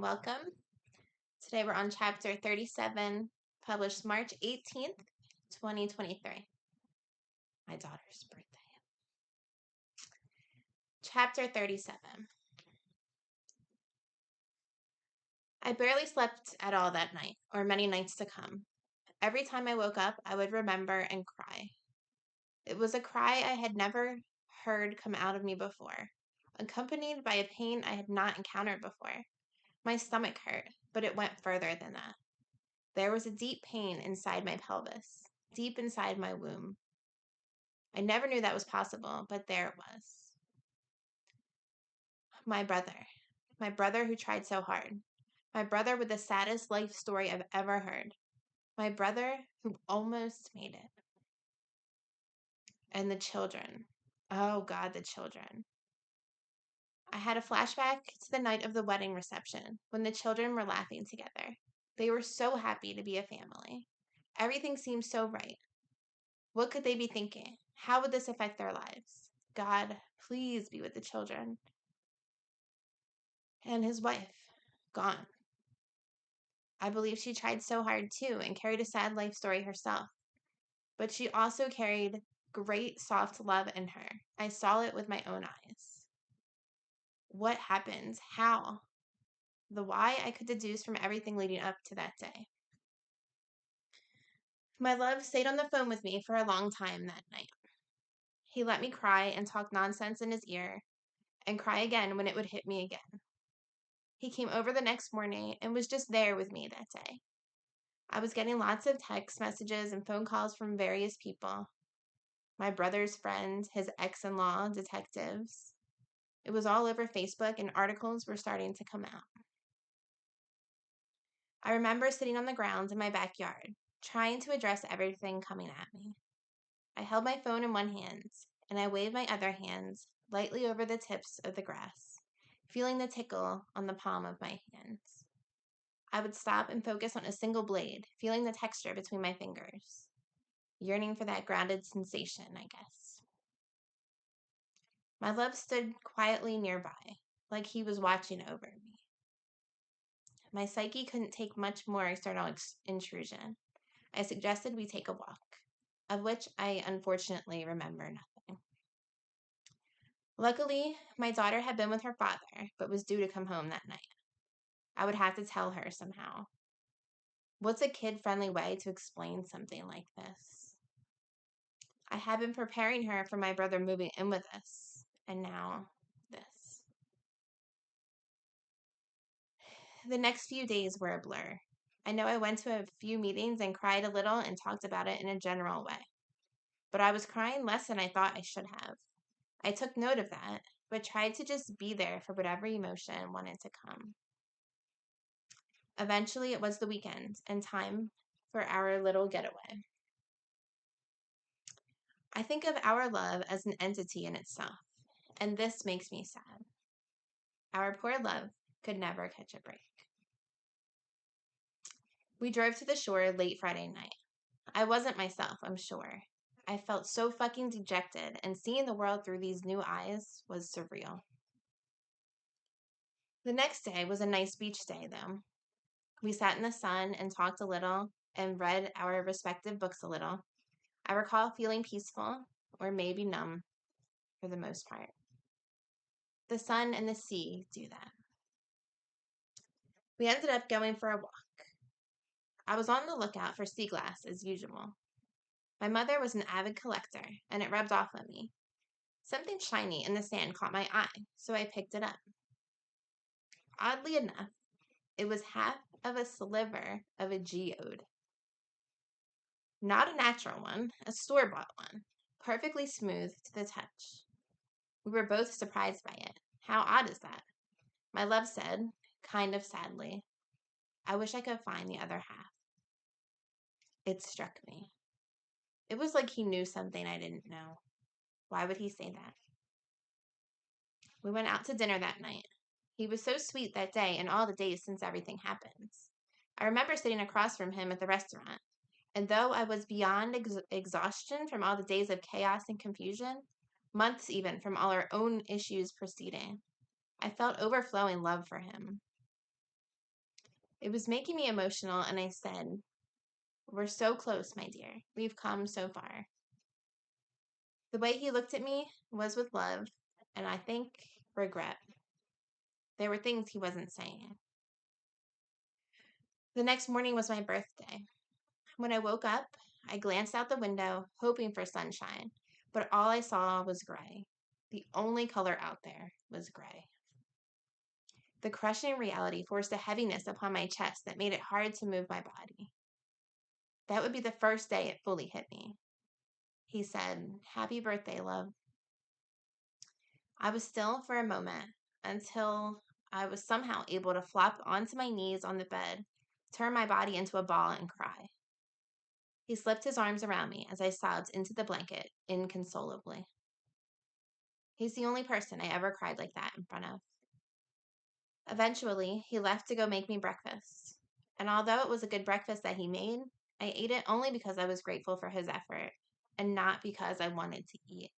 welcome. Today we're on chapter 37, published March 18th, 2023. My daughter's birthday. Chapter 37. I barely slept at all that night, or many nights to come. Every time I woke up, I would remember and cry. It was a cry I had never heard come out of me before, accompanied by a pain I had not encountered before. My stomach hurt, but it went further than that. There was a deep pain inside my pelvis, deep inside my womb. I never knew that was possible, but there it was. My brother who tried so hard. My brother with the saddest life story I've ever heard. My brother who almost made it. And the children. Oh God, the children. I had a flashback to the night of the wedding reception when the children were laughing together. They were so happy to be a family. Everything seemed so right. What could they be thinking? How would this affect their lives? God, please be with the children. And his wife, gone. I believe she tried so hard too and carried a sad life story herself. But she also carried great soft love in her. I saw it with my own eyes. What happened? How? The why I could deduce from everything leading up to that day. My love stayed on the phone with me for a long time that night. He let me cry and talk nonsense in his ear and cry again when it would hit me again. He came over the next morning and was just there with me that day. I was getting lots of text messages and phone calls from various people. My brother's friend, his ex-in-law, detectives. It was all over Facebook and articles were starting to come out. I remember sitting on the ground in my backyard, trying to address everything coming at me. I held my phone in one hand and I waved my other hand lightly over the tips of the grass, feeling the tickle on the palm of my hands. I would stop and focus on a single blade, feeling the texture between my fingers, yearning for that grounded sensation, I guess. My love stood quietly nearby, like he was watching over me. My psyche couldn't take much more external intrusion. I suggested we take a walk, of which I unfortunately remember nothing. Luckily, my daughter had been with her father, but was due to come home that night. I would have to tell her somehow. What's a kid-friendly way to explain something like this? I had been preparing her for my brother moving in with us, and now this. The next few days were a blur. I know I went to a few meetings and cried a little and talked about it in a general way. But I was crying less than I thought I should have. I took note of that, but tried to just be there for whatever emotion wanted to come. Eventually, it was the weekend and time for our little getaway. I think of our love as an entity in itself, and this makes me sad. Our poor love could never catch a break. We drove to the shore late Friday night. I wasn't myself, I'm sure. I felt so fucking dejected, and seeing the world through these new eyes was surreal. The next day was a nice beach day, though. We sat in the sun and talked a little and read our respective books a little. I recall feeling peaceful, or maybe numb, for the most part. The sun and the sea do that. We ended up going for a walk. I was on the lookout for sea glass, as usual. My mother was an avid collector, and it rubbed off on me. Something shiny in the sand caught my eye, so I picked it up. Oddly enough, it was half of a sliver of a geode. Not a natural one, a store-bought one, perfectly smooth to the touch. We were both surprised by it. How odd is that? My love said, kind of sadly, I wish I could find the other half. It struck me. It was like he knew something I didn't know. Why would he say that? We went out to dinner that night. He was so sweet that day and all the days since everything happened. I remember sitting across from him at the restaurant, and though I was beyond exhaustion from all the days of chaos and confusion, months even from all our own issues preceding, I felt overflowing love for him. It was making me emotional, and I said, "We're so close, my dear. We've come so far." The way he looked at me was with love, and I think regret. There were things he wasn't saying. The next morning was my birthday. When I woke up, I glanced out the window, hoping for sunshine, but all I saw was gray. The only color out there was gray. The crushing reality forced a heaviness upon my chest that made it hard to move my body. That would be the first day it fully hit me. He said, "Happy birthday, love." I was still for a moment until I was somehow able to flop onto my knees on the bed, turn my body into a ball, and cry. He slipped his arms around me as I sobbed into the blanket inconsolably. He's the only person I ever cried like that in front of. Eventually, he left to go make me breakfast. And although it was a good breakfast that he made, I ate it only because I was grateful for his effort and not because I wanted to eat.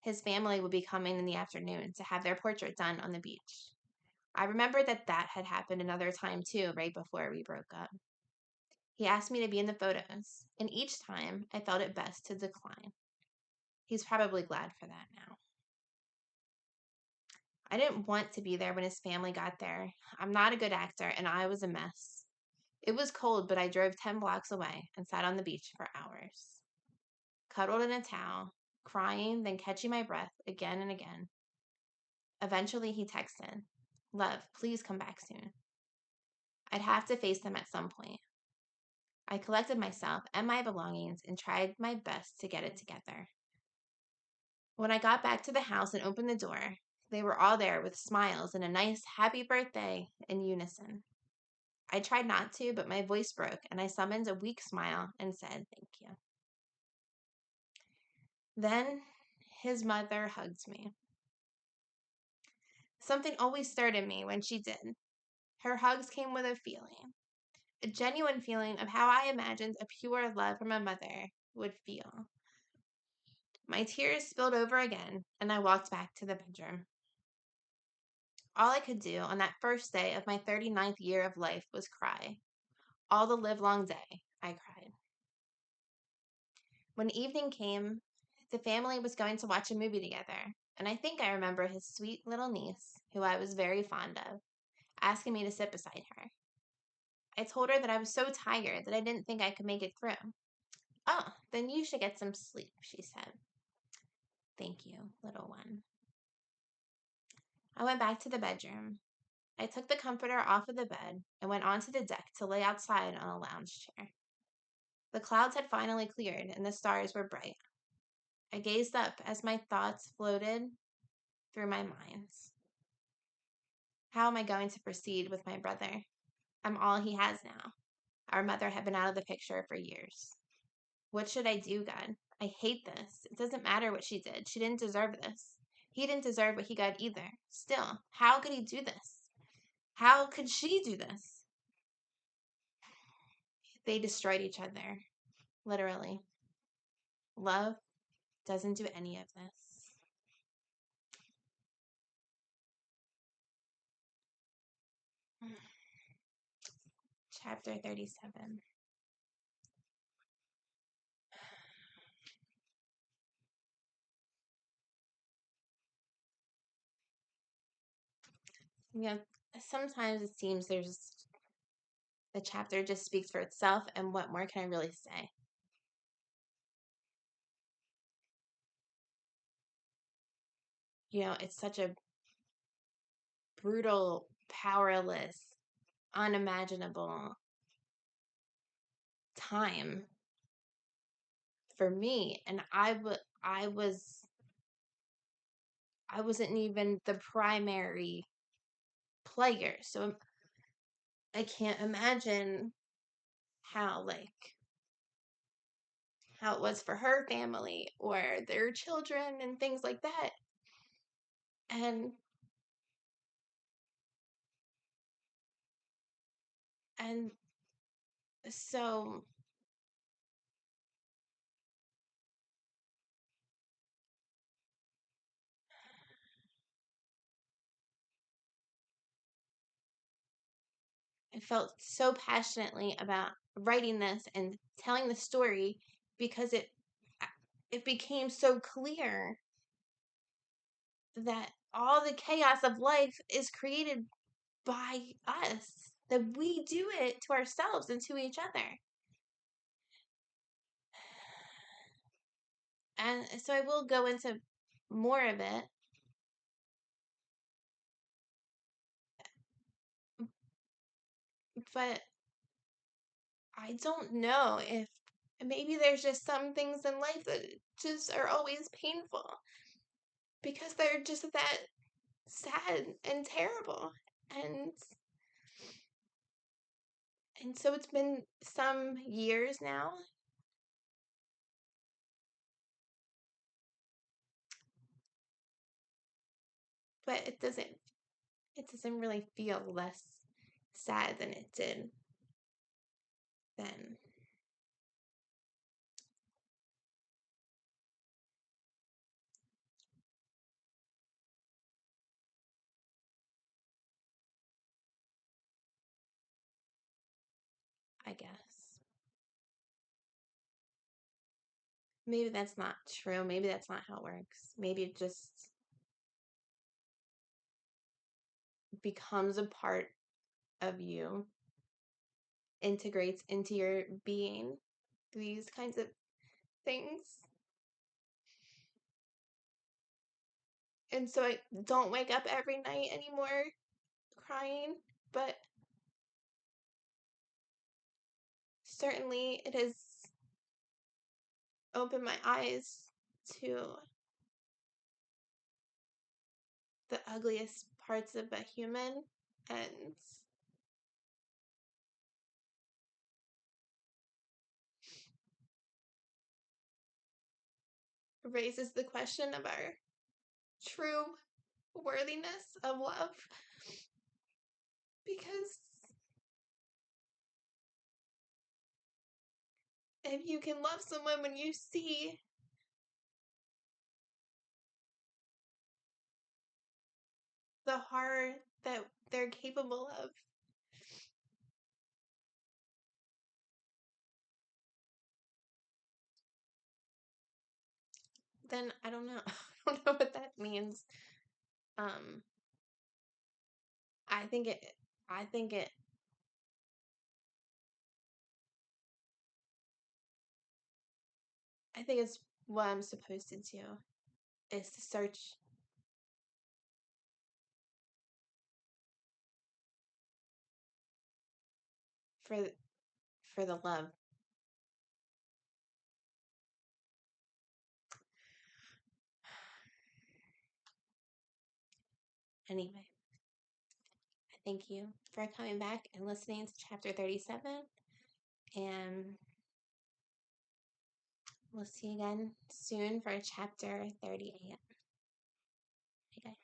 His family would be coming in the afternoon to have their portrait done on the beach. I remembered that that had happened another time too, right before we broke up. He asked me to be in the photos, and each time I felt it best to decline. He's probably glad for that now. I didn't want to be there when his family got there. I'm not a good actor, and I was a mess. It was cold, but I drove 10 blocks away and sat on the beach for hours, cuddled in a towel, crying, then catching my breath again and again. Eventually, he texted, "Love, please come back soon." I'd have to face them at some point. I collected myself and my belongings and tried my best to get it together. When I got back to the house and opened the door, they were all there with smiles and a nice happy birthday in unison. I tried not to, but my voice broke and I summoned a weak smile and said thank you. Then his mother hugged me. Something always stirred in me when she did. Her hugs came with a genuine feeling of how I imagined a pure love from a mother would feel. My tears spilled over again, and I walked back to the bedroom. All I could do on that first day of my 39th year of life was cry. All the livelong day, I cried. When evening came, the family was going to watch a movie together, and I think I remember his sweet little niece, who I was very fond of, asking me to sit beside her. I told her that I was so tired that I didn't think I could make it through. "Oh, then you should get some sleep," she said. "Thank you, little one." I went back to the bedroom. I took the comforter off of the bed and went onto the deck to lay outside on a lounge chair. The clouds had finally cleared and the stars were bright. I gazed up as my thoughts floated through my mind. How am I going to proceed with my brother? I'm all he has now. Our mother had been out of the picture for years. What should I do, God? I hate this. It doesn't matter what she did. She didn't deserve this. He didn't deserve what he got either. Still, how could he do this? How could she do this? They destroyed each other, literally. Love doesn't do any of this. Chapter 37. You know, sometimes it seems the chapter just speaks for itself, and what more can I really say? It's such a brutal, powerless, unimaginable time for me, and I wasn't even the primary player, so I can't imagine how how it was for her family or their children and things like that. And and so I felt so passionately about writing this and telling the story because it became so clear that all the chaos of life is created by us, that we do it to ourselves and to each other. And so I will go into more of it. But I don't know if maybe there's just some things in life that just are always painful because they're just that sad and terrible. And so it's been some years now. But it doesn't really feel less sad than it did then. I guess. Maybe that's not true. Maybe that's not how it works. Maybe it just becomes a part of you, integrates into your being, these kinds of things. And so I don't wake up every night anymore crying, but certainly it has opened my eyes to the ugliest parts of a human and raises the question of our true worthiness of love. Because if you can love someone when you see the horror that they're capable of, then I don't know. I don't know what that means. Um, I think it, I think it, I think it's what I'm supposed to do is to search for for the love. Anyway, I thank you for coming back and listening to chapter 37, and we'll see you again soon for chapter 38. Okay.